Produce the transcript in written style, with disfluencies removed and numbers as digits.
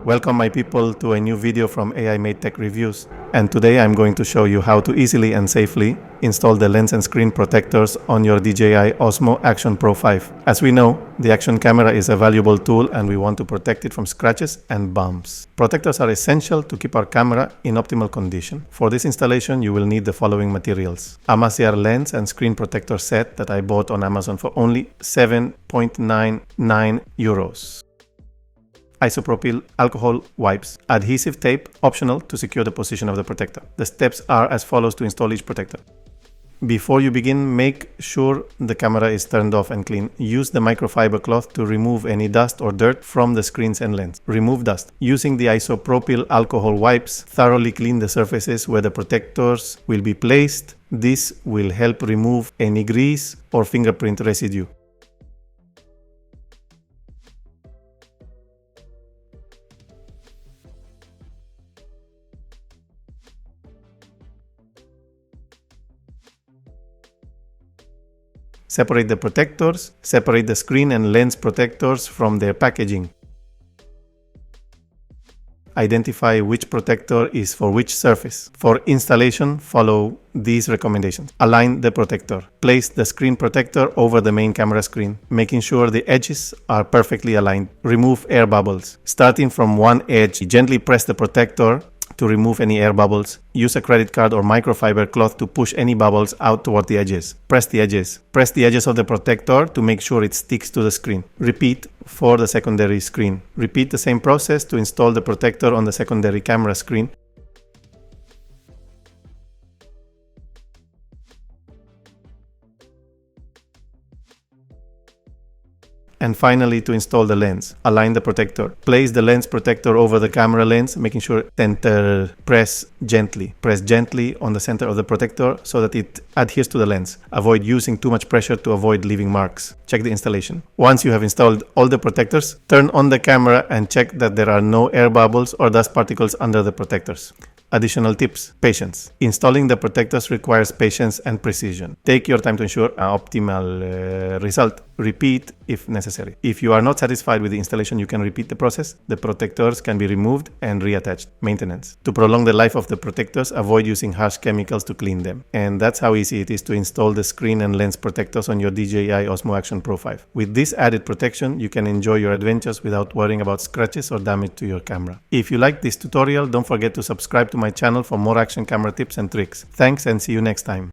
Welcome my people to a new video from AI Made Tech Reviews, and today I'm going to show you how to easily and safely install the lens and screen protectors on your DJI Osmo Action Pro 5. As we know, the action camera is a valuable tool and we want to protect it from scratches and bumps. Protectors are essential to keep our camera in optimal condition. For this installation you will need the following materials: a Amaziar lens and screen protector set that I bought on Amazon for only 7.99 euros. Isopropyl alcohol wipes, adhesive tape, optional to secure the position of the protector. The steps are as follows to install each protector. Before you begin, make sure the camera is turned off and clean. Use the microfiber cloth to remove any dust or dirt from the screens and lens. Remove dust. Using the isopropyl alcohol wipes, thoroughly clean the surfaces where the protectors will be placed. This will help remove any grease or fingerprint residue. Separate the protectors. Separate the screen and lens protectors from their packaging. Identify which protector is for which surface. For installation, follow these recommendations. Align the protector. Place the screen protector over the main camera screen, making sure the edges are perfectly aligned. Remove air bubbles. Starting from one edge, gently press the protector to remove any air bubbles. Use a credit card or microfiber cloth to push any bubbles out toward the edges. Press the edges. Press the edges of the protector to make sure it sticks to the screen. Repeat for the secondary screen. Repeat the same process to install the protector on the secondary camera screen. And finally, to install the lens, align the protector. Place the lens protector over the camera lens, making sure center. Press gently. Press gently on the center of the protector so that it adheres to the lens. Avoid using too much pressure to avoid leaving marks. Check the installation. Once you have installed all the protectors, turn on the camera and check that there are no air bubbles or dust particles under the protectors. Additional tips: patience. Installing the protectors requires patience and precision. Take your time to ensure an optimal result. Repeat if necessary. If you are not satisfied with the installation, you can repeat the process. The protectors can be removed and reattached. Maintenance. To prolong the life of the protectors, avoid using harsh chemicals to clean them. And that's how easy it is to install the screen and lens protectors on your DJI Osmo Action Pro 5. With this added protection, you can enjoy your adventures without worrying about scratches or damage to your camera. If you liked this tutorial, don't forget to subscribe to my channel for more action camera tips and tricks. Thanks and see you next time.